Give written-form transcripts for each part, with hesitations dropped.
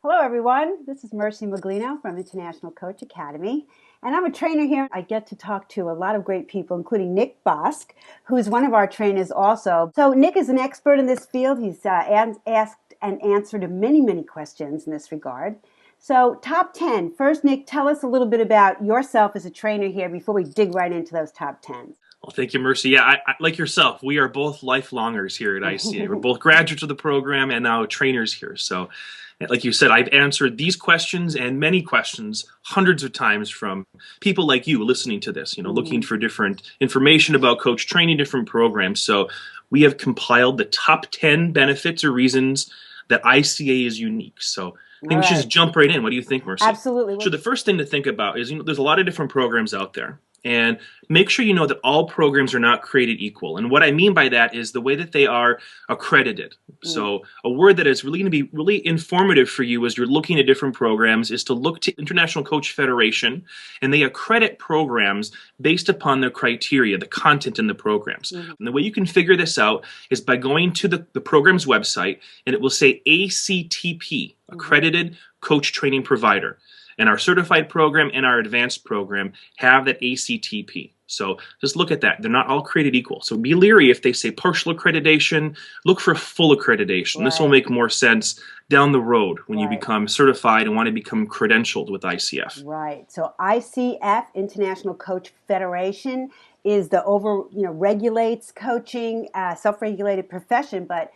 Hello, everyone. This is Mercy Maglino from International Coach Academy, and I'm a trainer here. I get to talk to a lot of great people, including Nick Bosk, who's one of our trainers also. So Nick is an expert in this field. He's asked and answered many, many questions in this regard. So top 10. First, Nick, tell us a little bit about yourself as a trainer here before we dig right into those top 10. Well, thank you, Mercy. Yeah, I like yourself, we are both lifelongers here at ICA. We're both graduates of the program and now trainers here. So, like you said, I've answered these questions and many questions hundreds of times from people like you listening to this, looking for different information about coach training, different programs. So we have compiled the top 10 benefits or reasons that ICA is unique. So I think we should just jump right in. What do you think, Mercy? Absolutely. So the first thing to think about is, there's a lot of different programs out there. And make sure you know that all programs are not created equal. And what I mean by that is the way that they are accredited. So a word that is really going to be really informative for you as you're looking at different programs is to look to International Coach Federation, and they accredit programs based upon their criteria, the content in the programs. And the way you can figure this out is by going to the program's website, and it will say ACTP, Accredited Coach Training Provider. And our certified program and our advanced program have that ACTP. So just look at that. They're not all created equal. So be leery if they say partial accreditation. Look for full accreditation. This will make more sense down the road when you become certified and want to become credentialed with ICF. Right. So ICF, International Coach Federation, is the regulates coaching, self-regulated profession, but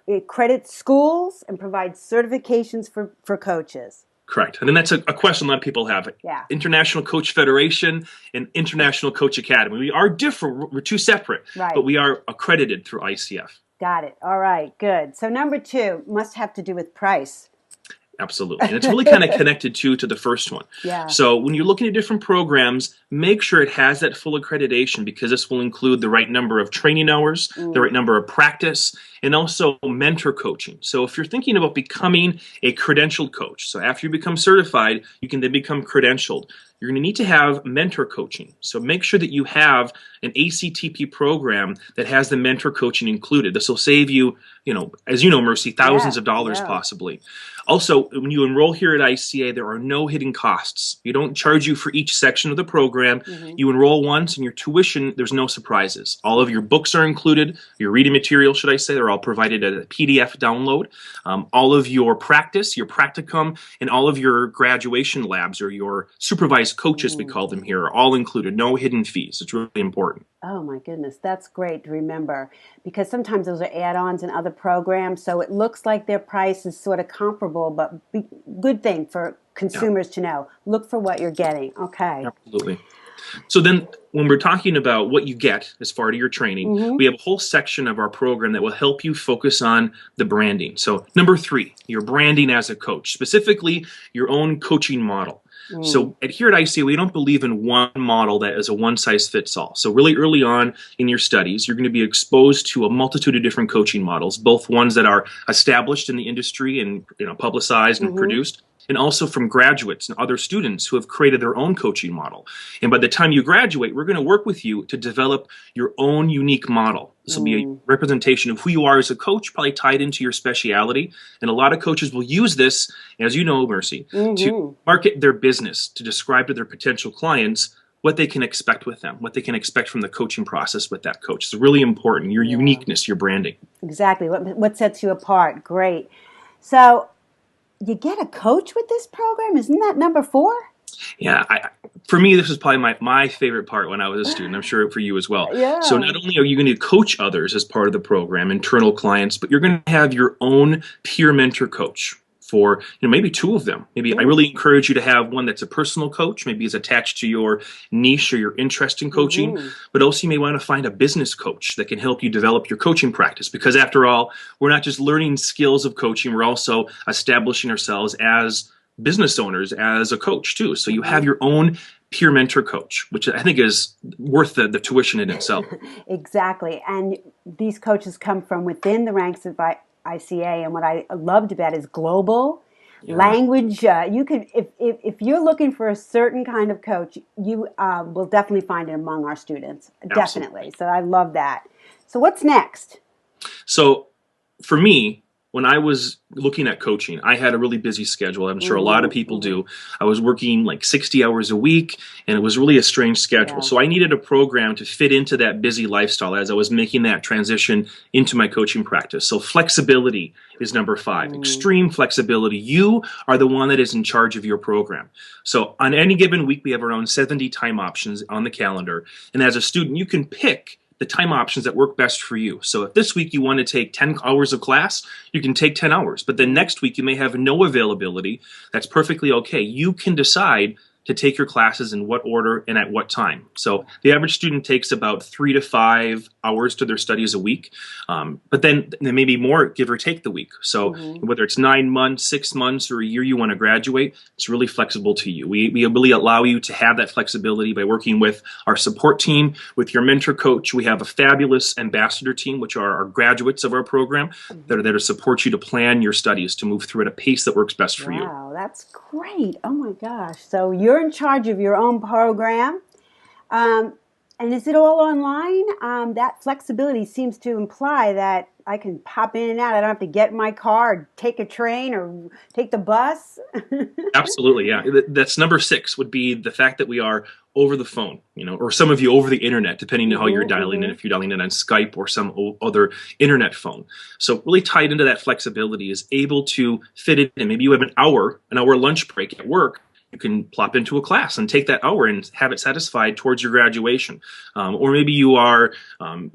it credits schools and provides certifications for coaches. Correct. And then that's a question a lot of people have. Yeah. International Coach Federation and International Coach Academy. We are different. We're two separate, but we are accredited through ICF. Got it. All right. Good. So number 2 must have to do with price. Absolutely. And it's really kind of connected to the first one. Yeah. So when you're looking at different programs, make sure it has that full accreditation, because this will include the right number of training hours, the right number of practice, and also mentor coaching. So if you're thinking about becoming a credentialed coach, so after you become certified, you can then become credentialed. You're going to need to have mentor coaching. So make sure that you have an ACTP program that has the mentor coaching included. This will save you, as you know, Mercy, thousands of dollars possibly. Also, when you enroll here at ICA, there are no hidden costs. We don't charge you for each section of the program. You enroll once, and your tuition, there's no surprises. All of your books are included. Your reading material, should I say, they're all provided as a PDF download. All of your practice, your practicum, and all of your graduation labs, or your supervised coaches, we call them here, are all included. No hidden fees. It's really important. Oh my goodness, that's great to remember, because sometimes those are add-ons in other programs, so it looks like their price is sort of comparable, but good thing for consumers to know. Look for what you're getting. Okay. Absolutely. So then when we're talking about what you get as far as your training, we have a whole section of our program that will help you focus on the branding. So number 3, your branding as a coach, specifically your own coaching model. So here at ICA, we don't believe in one model that is a one-size-fits-all. So really early on in your studies, you're going to be exposed to a multitude of different coaching models, both ones that are established in the industry and publicized and produced, and also from graduates and other students who have created their own coaching model. And by the time you graduate, we're going to work with you to develop your own unique model. This will be a representation of who you are as a coach, probably tied into your speciality. And a lot of coaches will use this, as you know, Mercy, to market their business, to describe to their potential clients what they can expect with them, what they can expect from the coaching process with that coach. It's really important, your uniqueness, your branding. Exactly. What sets you apart? Great. So you get a coach with this program? Isn't that number 4? Yeah, for me, this was probably my favorite part when I was a student. I'm sure for you as well. Yeah. So not only are you going to coach others as part of the program, internal clients, but you're going to have your own peer mentor coach for maybe 2 of them. Maybe I really encourage you to have one that's a personal coach, maybe is attached to your niche or your interest in coaching, but also you may want to find a business coach that can help you develop your coaching practice, because after all, we're not just learning skills of coaching, we're also establishing ourselves as business owners, as a coach too. So you have your own peer mentor coach, which I think is worth the tuition in itself. Exactly. And these coaches come from within the ranks of ICA, and what I loved about it is global language. You could, if you're looking for a certain kind of coach, you will definitely find it among our students. Definitely. So I love that. So what's next? So for me, when I was looking at coaching, I had a really busy schedule. I'm sure a lot of people do. I was working like 60 hours a week, and it was really a strange schedule. Yeah. So I needed a program to fit into that busy lifestyle as I was making that transition into my coaching practice. So flexibility is number 5. Extreme flexibility. You are the one that is in charge of your program. So on any given week, we have around 70 time options on the calendar. And as a student, you can pick the time options that work best for you. So if this week you want to take 10 hours of class, you can take 10 hours. But then next week you may have no availability. That's perfectly okay. You can decide to take your classes in what order and at what time. So the average student takes about 3 to 5 hours to their studies a week. But then there may be more, give or take the week. So whether it's 9 months, 6 months, or a year you want to graduate, it's really flexible to you. We really allow you to have that flexibility by working with our support team, with your mentor coach. We have a fabulous ambassador team, which are our graduates of our program that are there to support you to plan your studies, to move through at a pace that works best for you. Wow, that's great. Oh my gosh. So you're in charge of your own program. And is it all online? That flexibility seems to imply that I can pop in and out. I don't have to get in my car, or take a train, or take the bus. Absolutely, yeah. That's number 6 would be the fact that we are over the phone, or some of you over the internet, depending on how you're dialing in, if you're dialing in on Skype or some other internet phone. So really tied into that flexibility is able to fit it in. Maybe you have an hour lunch break at work. You can plop into a class and take that hour and have it satisfied towards your graduation. Or maybe you are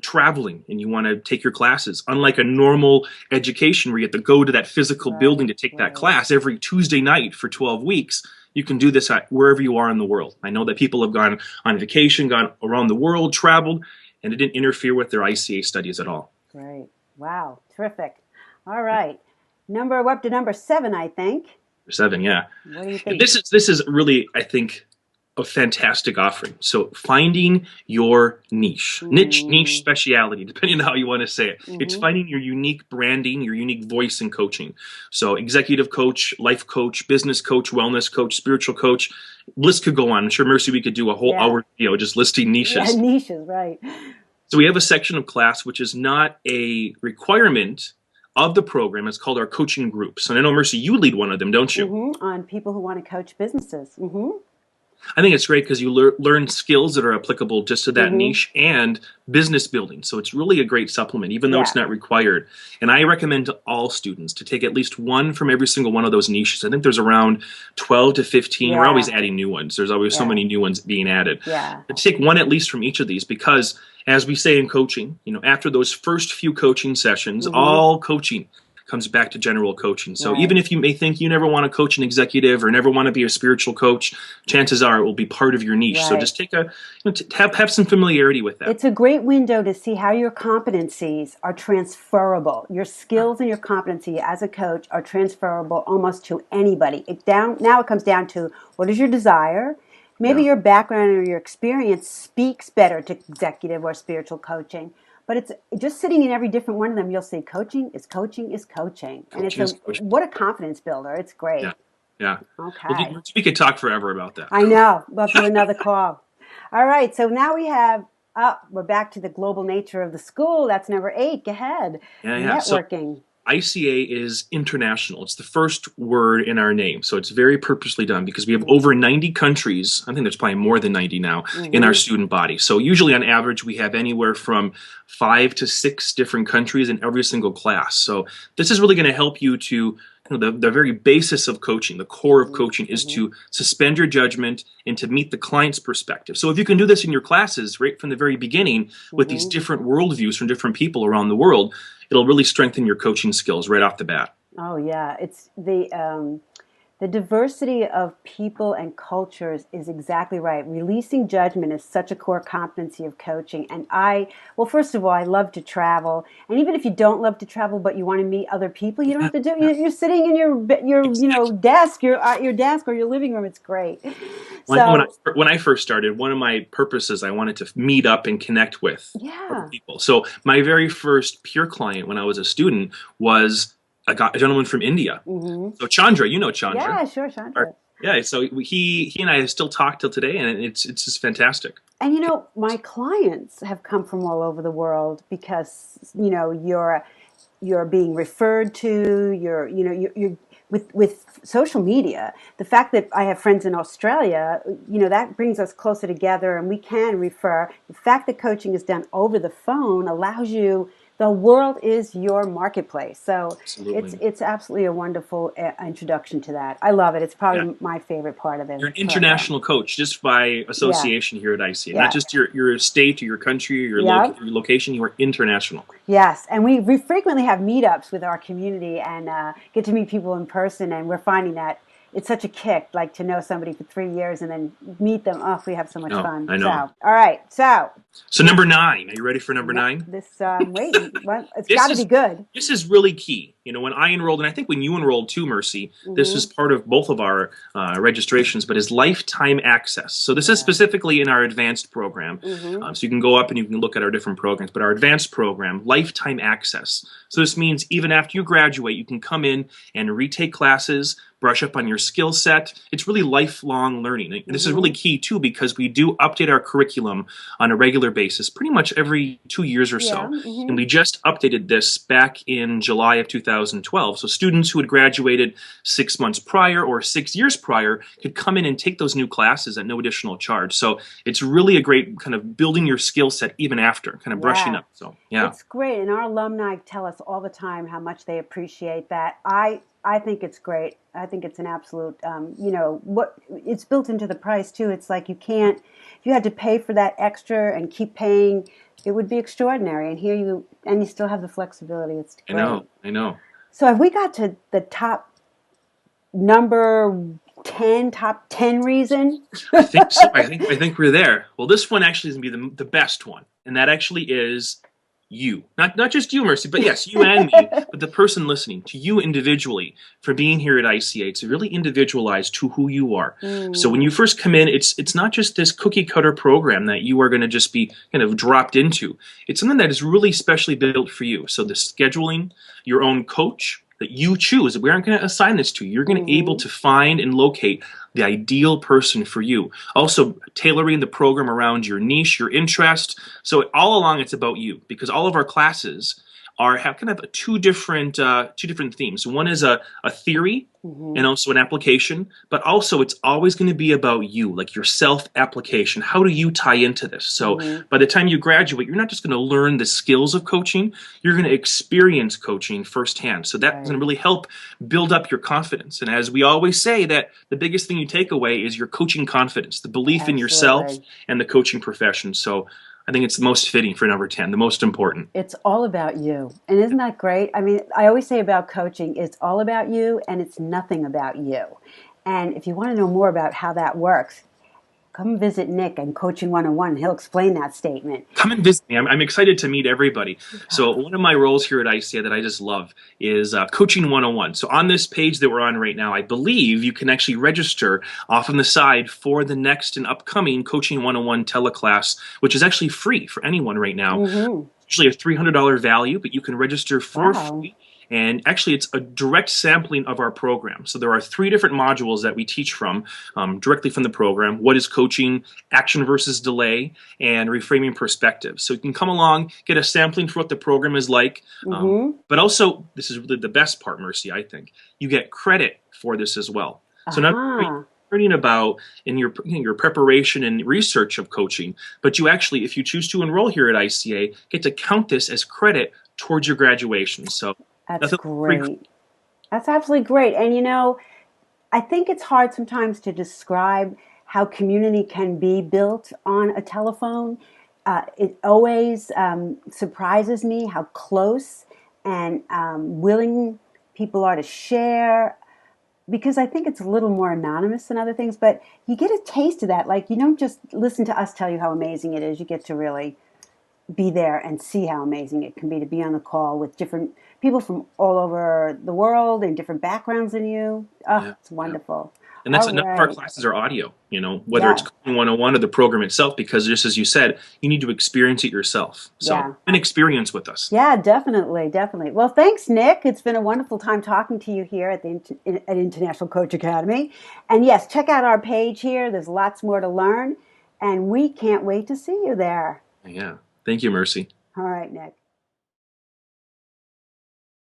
traveling and you want to take your classes. Unlike a normal education where you have to go to that physical building to take that class every Tuesday night for 12 weeks, you can do this at wherever you are in the world. I know that people have gone on vacation, gone around the world, traveled, and it didn't interfere with their ICA studies at all. Great. Wow. Terrific. All right. We're up to number 7, I think. 7, yeah. What do you think? This is really, I think, a fantastic offering. So finding your niche speciality, depending on how you want to say it. It's finding your unique branding, your unique voice in coaching. So executive coach, life coach, business coach, wellness coach, spiritual coach. List could go on. I'm sure, Mercy, we could do a whole hour, just listing niches. Yeah, niches, right. So we have a section of class which is not a requirement of the program. It's called our coaching groups. And I know, Mercy, you lead one of them, don't you? On people who want to coach businesses. I think it's great because you learn skills that are applicable just to that niche and business building. So it's really a great supplement, even though it's not required. And I recommend to all students to take at least one from every single one of those niches. I think there's around 12 to 15. We're always adding new ones. There's always so many new ones being added. But take one at least from each of these because, as we say in coaching, after those first few coaching sessions, all coaching comes back to general coaching. So even if you may think you never want to coach an executive or never want to be a spiritual coach, chances are it will be part of your niche. So just take have some familiarity with that. It's a great window to see how your competencies are transferable. Your skills and your competency as a coach are transferable almost to anybody. Now it comes down to what is your desire. Maybe your background or your experience speaks better to executive or spiritual coaching. But it's just sitting in every different one of them. You'll see coaching is coaching is coaching. And what a confidence builder. It's great. Yeah. Okay. Well, we could talk forever about that. I know. We'll do another call. All right. So now we're back to the global nature of the school. That's number 8. Go ahead. Networking. So ICA is international. It's the first word in our name. So it's very purposely done because we have over 90 countries. I think there's probably more than 90 now in our student body. So usually on average, we have anywhere from 5 to 6 different countries in every single class. So this is really going to help you to the very basis of coaching, the core of coaching is to suspend your judgment and to meet the client's perspective. So if you can do this in your classes right from the very beginning with these different worldviews from different people around the world, it'll really strengthen your coaching skills right off the bat. Oh, yeah. It's the diversity of people and cultures is exactly right. Releasing judgment is such a core competency of coaching. And first of all, I love to travel. And even if you don't love to travel, but you want to meet other people, you don't have to do. You're sitting in your desk, your desk or your living room. It's great. When I first started, one of my purposes, I wanted to meet up and connect with other people. So my very first peer client when I was a student was a gentleman from India. So Chandra, you know Chandra. Yeah, sure, Chandra. So he and I still talk till today, and it's just fantastic. And my clients have come from all over the world because you're being referred to, you're with social media, the fact that I have friends in Australia, that brings us closer together, and we can refer. The fact that coaching is done over the phone allows you, the world is your marketplace. So Absolutely. it's absolutely a wonderful introduction to that. I love it. It's Yeah. probably my favorite part of it. You're an international coach just by Yeah. association here at ICA. Not Yeah. just your state or your country or your, Yep. your location. You are international. Yes, and we frequently have meetups with our community and get to meet people in person, and we're finding that it's such a kick, like to know somebody for 3 years and then meet them. Oh, we have so much No, fun. I So, know. all right, so So number 9. Are you ready for number 9? this wait, what? It's This got to be is good. this is really key. When I enrolled, and I think when you enrolled too, Mercy, this is part of both of our registrations, but is lifetime access. So this is specifically in our advanced program. So you can go up and you can look at our different programs, but our advanced program, lifetime access. So this means even after you graduate, you can come in and retake classes, brush up on your skill set. It's really lifelong learning. And this is really key too, because we do update our curriculum on a regular basis, pretty much every 2 years or so. And we just updated this back in July of 2012. So students who had graduated 6 months prior or 6 years prior could come in and take those new classes at no additional charge. So it's really a great kind of building your skill set even after, kind of brushing up. So yeah. It's great, and our alumni tell us all the time how much they appreciate that. I think it's great. I think it's an absolute, what it's built into the price too. It's like if you had to pay for that extra and keep paying, it would be extraordinary. And here you still have the flexibility. It's great. I know. So have we got to the top number 10, top 10 reason? I think so. I think we're there. Well, this one actually is going to be the best one, and that actually is you. Not just you, Mercy, but yes, you and me, but the person listening, to you individually for being here at ICA. It's really individualized to who you are. So when you first come in, it's not just this cookie cutter program that you are going to just be kind of dropped into. It's something that is really specially built for you. So the scheduling, your own coach that you choose. We aren't going to assign this to you. You're going to be able to find and locate the ideal person for you. Also, tailoring the program around your niche, your interest. So all along, it's about you, because all of our classes have kind of two different themes. One is a theory and also an application, but also it's always going to be about you, like your self-application. How do you tie into this? So by the time you graduate, you're not just going to learn the skills of coaching, you're going to experience coaching firsthand. So that's going to really help build up your confidence. And as we always say, that the biggest thing you take away is your coaching confidence, the belief in yourself and the coaching profession. So I think it's the most fitting for number 10, the most important. It's all about you. And isn't that great? I mean, I always say about coaching, it's all about you and it's nothing about you. And if you want to know more about how that works, come visit Nick and Coaching 101. He'll explain that statement. Come and visit me. I'm excited to meet everybody. So one of my roles here at ICA that I just love is Coaching 101. So on this page that we're on right now, I believe you can actually register off on the side for the next and upcoming Coaching 101 teleclass, which is actually free for anyone right now. Usually a $300 value, but you can register for free. And actually, it's a direct sampling of our program. So there are 3 different modules that we teach from, directly from the program. What is coaching, action versus delay, and reframing perspective. So you can come along, get a sampling for what the program is like. But also, this is really the best part, Mercy, I think. You get credit for this as well. So not only learning about in your preparation and research of coaching, but you actually, if you choose to enroll here at ICA, get to count this as credit towards your graduation. So that's great. That's absolutely great. And I think it's hard sometimes to describe how community can be built on a telephone. It always surprises me how close and willing people are to share, because I think it's a little more anonymous than other things, but you get a taste of that. Like, you don't just listen to us tell you how amazing it is. You get to really be there and see how amazing it can be to be on the call with different people from all over the world and different backgrounds than you. It's wonderful. And that's enough of our classes are audio, whether it's Coaching 101 or the program itself, because just as you said, you need to experience it yourself. So an experience with us. Yeah, definitely. Well, thanks, Nick. It's been a wonderful time talking to you here at International Coach Academy. And yes, check out our page here. There's lots more to learn. And we can't wait to see you there. Yeah. Thank you, Mercy. All right, Nick.